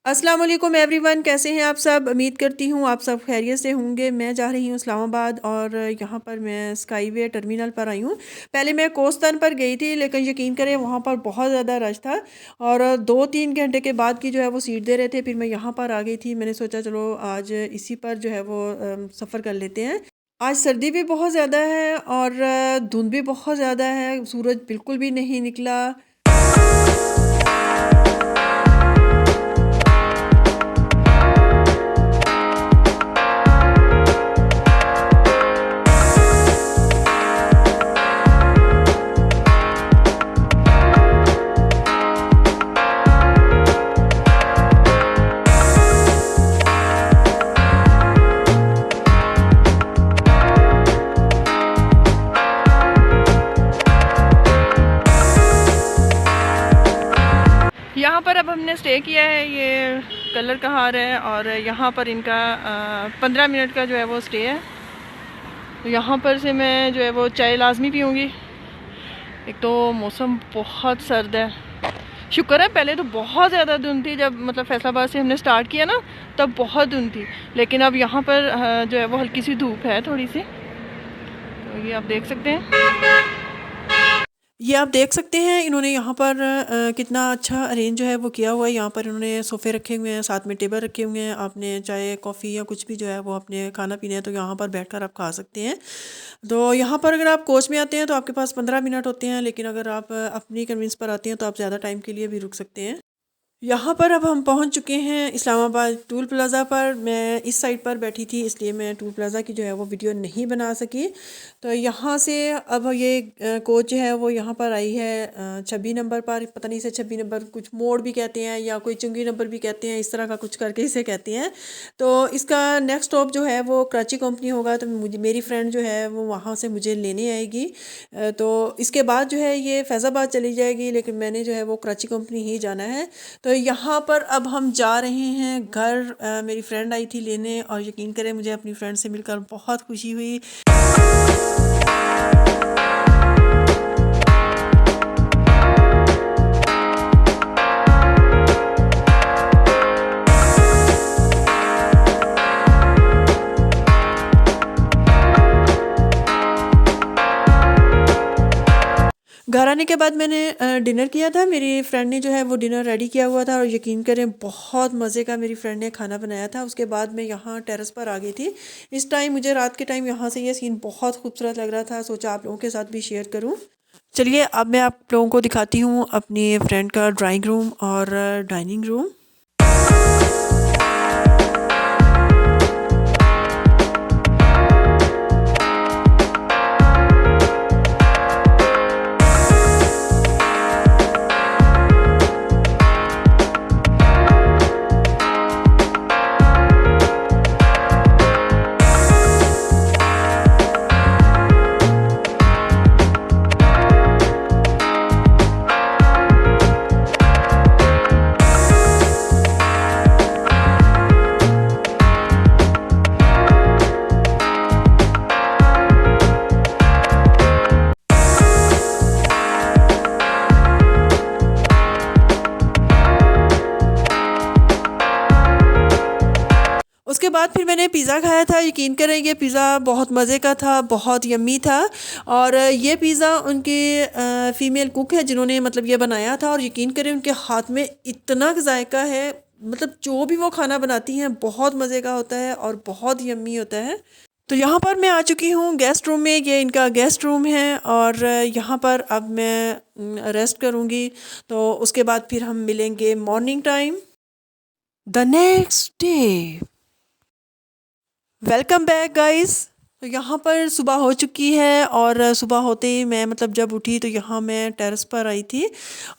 अस्सलाम वालेकुम एवरीवन, कैसे हैं आप सब। उम्मीद करती हूँ आप सब खैरियत से होंगे। मैं जा रही हूँ इस्लामाबाद और यहाँ पर मैं स्काईवे टर्मिनल पर आई हूँ। पहले मैं कोस्टन पर गई थी, लेकिन यकीन करें वहाँ पर बहुत ज़्यादा रश था और 2-3 घंटे के बाद की जो है वो सीट दे रहे थे। फिर मैं यहाँ पर आ गई थी। मैंने सोचा चलो आज इसी पर जो है वो सफ़र कर लेते हैं। आज सर्दी भी बहुत ज़्यादा है और धुंध भी बहुत ज़्यादा है, सूरज बिल्कुल भी नहीं निकला। यहाँ पर अब हमने स्टे किया है, ये कलर का हार है और यहाँ पर इनका 15 मिनट का जो है वो स्टे है। तो यहाँ पर से मैं जो है वो चाय लाजमी पीऊँगी। एक तो मौसम बहुत सर्द है, शुक्र है। पहले तो बहुत ज़्यादा धुंध थी, जब मतलब फैसलाबाद से हमने स्टार्ट किया ना तब बहुत धुंध थी, लेकिन अब यहाँ पर जो है वो हल्की सी धूप है थोड़ी सी। तो ये आप देख सकते हैं। ये आप देख सकते हैं इन्होंने यहाँ पर कितना अच्छा अरेंज जो है वो किया हुआ है। यहाँ पर इन्होंने सोफ़े रखे हुए हैं, साथ में टेबल रखे हुए हैं। आपने चाय कॉफ़ी या कुछ भी जो है वो आपने खाना पीना है तो यहाँ पर बैठकर आप खा सकते हैं। तो यहाँ पर अगर आप कोच में आते हैं तो आपके पास 15 मिनट होते हैं, लेकिन अगर आप अपनी कन्वींस पर आते हैं तो आप ज़्यादा टाइम के लिए भी रुक सकते हैं। यहाँ पर अब हम पहुँच चुके हैं इस्लामाबाद टूल प्लाज़ा पर। मैं इस साइड पर बैठी थी, इसलिए मैं टूल प्लाज़ा की जो है वो वीडियो नहीं बना सकी। तो यहाँ से अब ये कोच है वो यहाँ पर आई है 26 नंबर पर। पता नहीं इसे 26 नंबर कुछ मोड़ भी कहते हैं या कोई चुंगी नंबर भी कहते हैं, इस तरह का कुछ करके इसे कहते हैं। तो इसका नेक्स्ट स्टॉप जो है वो कराची कंपनी होगा। तो मुझे मेरी फ्रेंड जो है वो वहाँ से मुझे लेने आएगी। तो इसके बाद जो है ये फैज़ाबाद चली जाएगी, लेकिन मैंने जो है वो कराची कंपनी ही जाना है। तो यहाँ पर अब हम जा रहे हैं घर। मेरी फ्रेंड आई थी लेने और यकीन करें मुझे अपनी फ्रेंड से मिलकर बहुत खुशी हुई। घर आने के बाद मैंने डिनर किया था। मेरी फ्रेंड ने जो है वो डिनर रेडी किया हुआ था और यकीन करें बहुत मज़े का मेरी फ्रेंड ने खाना बनाया था। उसके बाद मैं यहाँ टेरेस पर आ गई थी। इस टाइम मुझे रात के टाइम यहाँ से ये सीन बहुत खूबसूरत लग रहा था, सोचा आप लोगों के साथ भी शेयर करूँ। चलिए अब मैं आप लोगों को दिखाती हूँ अपनी फ्रेंड का ड्राइंग रूम और डाइनिंग रूम। उसके बाद फिर मैंने पिज़्ज़ा खाया था। यकीन करें ये पिज़्ज़ा बहुत मज़े का था, बहुत यम्मी था। और ये पिज़्ज़ा उनके फ़ीमेल कुक है जिन्होंने मतलब ये बनाया था, और यकीन करें उनके हाथ में इतना जायका है, मतलब जो भी वो खाना बनाती हैं बहुत मज़े का होता है और बहुत यम्मी होता है। तो यहाँ पर मैं आ चुकी हूँ गेस्ट रूम में। ये इनका गेस्ट रूम है और यहाँ पर अब मैं रेस्ट करूँगी। तो उसके बाद फिर हम मिलेंगे morning time the next day. Welcome back guys. तो यहाँ पर सुबह हो चुकी है और सुबह होते ही मैं मतलब जब उठी तो यहाँ मैं टेरेस पर आई थी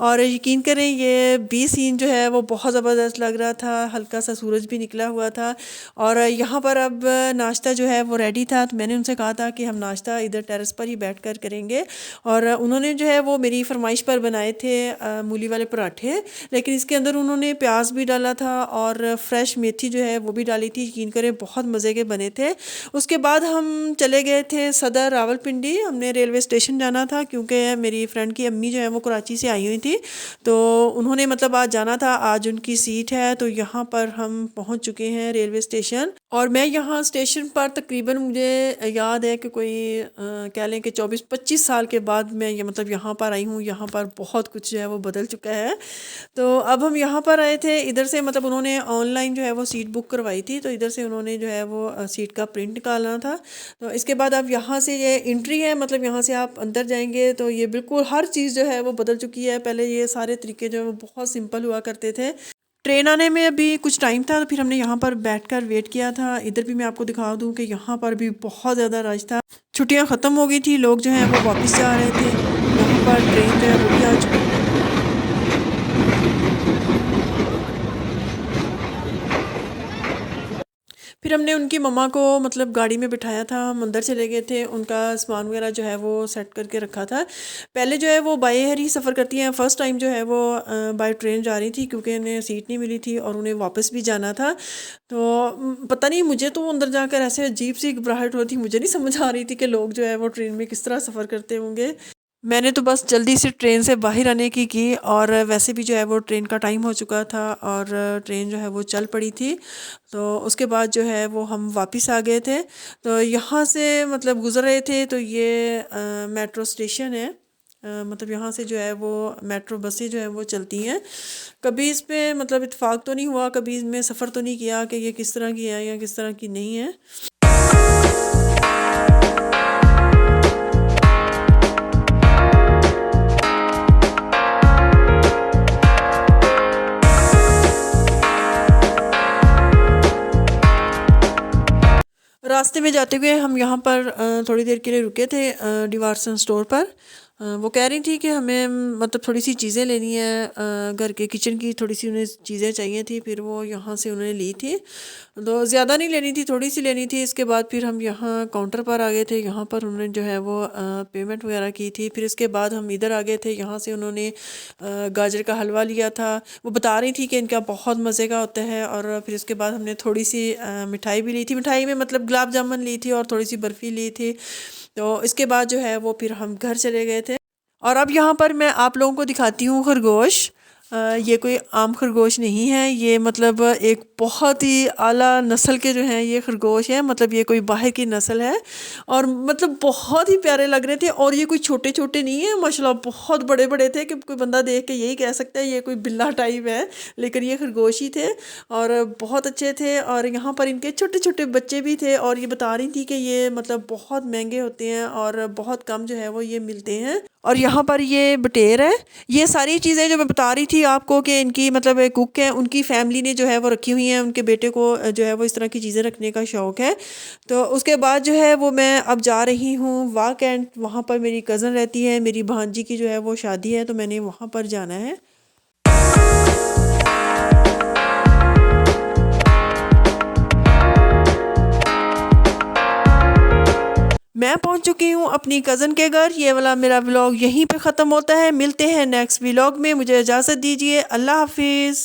और यकीन करें ये बी सीन जो है वो बहुत ज़बरदस्त लग रहा था। हल्का सा सूरज भी निकला हुआ था और यहाँ पर अब नाश्ता जो है वो रेडी था। तो मैंने उनसे कहा था कि हम नाश्ता इधर टेरेस पर ही बैठ कर करेंगे और उन्होंने जो है वो मेरी फरमाइश पर बनाए थे मूली वाले पराठे, लेकिन इसके अंदर उन्होंने प्याज भी डाला था और फ्रेश मेथी जो है वो भी डाली थी। यकीन करें बहुत मज़े के बने थे। उसके बाद हम चले गए थे सदर रावलपिंडी। हमने रेलवे स्टेशन जाना था क्योंकि मेरी फ्रेंड की अम्मी जो है वो कराची से आई हुई थी, तो उन्होंने मतलब आज जाना था, आज उनकी सीट है। तो यहाँ पर हम पहुँच चुके हैं रेलवे स्टेशन। और मैं यहाँ स्टेशन पर तकरीबन मुझे याद है कि कोई कह लें कि 24-25 साल के बाद मैं ये मतलब यहाँ पर आई हूँ। यहाँ पर बहुत कुछ जो है वो बदल चुका है। तो अब हम यहाँ पर आए थे, इधर से मतलब उन्होंने ऑनलाइन जो है वो सीट बुक करवाई थी, तो इधर से उन्होंने जो है वो सीट का प्रिंट निकालना था। तो इसके बाद अब यहाँ से ये एंट्री है, मतलब यहाँ से आप अंदर जाएंगे तो ये बिल्कुल हर चीज़ जो है वो बदल चुकी है। पहले ये सारे तरीके जो है वो बहुत सिंपल हुआ करते थे। ट्रेन आने में अभी कुछ टाइम था, तो फिर हमने यहाँ पर बैठकर वेट किया था। इधर भी मैं आपको दिखा दूँ कि यहाँ पर भी बहुत ज़्यादा रश था। छुट्टियाँ ख़त्म हो गई थी, लोग जो हैं वो वापस जा रहे थे। यहाँ पर ट्रेन जो है वो भी आ चुकी। फिर हमने उनकी मम्मा को मतलब गाड़ी में बिठाया था, हम अंदर चले गए थे, उनका सामान वगैरह जो है वो सेट करके रखा था। पहले जो है वो बाय एयर ही सफ़र करती हैं, फ़र्स्ट टाइम जो है वो बाय ट्रेन जा रही थी क्योंकि उन्हें सीट नहीं मिली थी और उन्हें वापस भी जाना था। तो पता नहीं, मुझे तो अंदर जाकर ऐसे अजीब सी घबराहट होती, मुझे नहीं समझ आ रही थी कि लोग जो है वो ट्रेन में किस तरह सफ़र करते होंगे। मैंने तो बस जल्दी से ट्रेन से बाहर आने की और वैसे भी जो है वो ट्रेन का टाइम हो चुका था और ट्रेन जो है वो चल पड़ी थी। तो उसके बाद जो है वो हम वापस आ गए थे। तो यहाँ से मतलब गुज़र रहे थे, तो ये मेट्रो स्टेशन है। मतलब यहाँ से जो है वो मेट्रो बसें जो है वो चलती हैं। कभी इस पे मतलब इत्तेफाक तो नहीं हुआ, कभी इसमें सफ़र तो नहीं किया कि ये किस तरह की है या किस तरह की नहीं है। रास्ते में जाते हुए हम यहाँ पर थोड़ी देर के लिए रुके थे डिवारसन स्टोर पर। वो कह रही थी कि हमें मतलब थोड़ी सी चीज़ें लेनी है, घर के किचन की थोड़ी सी उन्हें चीज़ें चाहिए थी। फिर वो यहाँ से उन्होंने ली थी, तो ज़्यादा नहीं लेनी थी, थोड़ी सी लेनी थी। इसके बाद फिर हम यहाँ काउंटर पर आ गए थे, यहाँ पर उन्होंने जो है वो पेमेंट वगैरह की थी। फिर इसके बाद हम इधर आ गए थे, यहाँ से उन्होंने गाजर का हलवा लिया था। वो बता रही थी कि इनका बहुत मज़े का होता है। और फिर इसके बाद हमने थोड़ी सी मिठाई भी ली थी, मिठाई में मतलब गुलाब जामुन ली थी और थोड़ी सी बर्फ़ी ली थी। तो इसके बाद जो है वो फिर हम घर चले गए थे। और अब यहाँ पर मैं आप लोगों को दिखाती हूँ खरगोश। ये कोई आम खरगोश नहीं है, ये मतलब एक बहुत ही आला नस्ल के जो हैं ये खरगोश हैं। मतलब ये कोई बाहर की नस्ल है और मतलब बहुत ही प्यारे लग रहे थे। और ये कोई छोटे छोटे नहीं है, माशाल्लाह बहुत बड़े बड़े थे कि कोई बंदा देख के यही कह सकता है ये कोई बिल्ला टाइप है, लेकिन ये खरगोश ही थे और बहुत अच्छे थे। और यहाँ पर इनके छोटे छोटे बच्चे भी थे और ये बता रही थी कि ये मतलब बहुत महंगे होते हैं और बहुत कम जो है वो ये मिलते हैं। और यहाँ पर ये बटेर है। ये सारी चीज़ें जो मैं बता रही थी आपको कि इनकी मतलब एक कुक है, उनकी फैमिली ने जो है वो रखी हुई हैं, उनके बेटे को जो है वो इस तरह की चीज़ें रखने का शौक़ है। तो उसके बाद जो है वो मैं अब जा रही हूँ वाक एंड, वहाँ पर मेरी कज़न रहती है, मेरी भांजी की जो है वो शादी है, तो मैंने वहाँ पर जाना है। मैं पहुंच चुकी हूँ अपनी कज़न के घर। ये वाला मेरा व्लॉग यहीं पे ख़त्म होता है। मिलते हैं नेक्स्ट व्लॉग में, मुझे इजाज़त दीजिए। अल्लाह हाफिज़।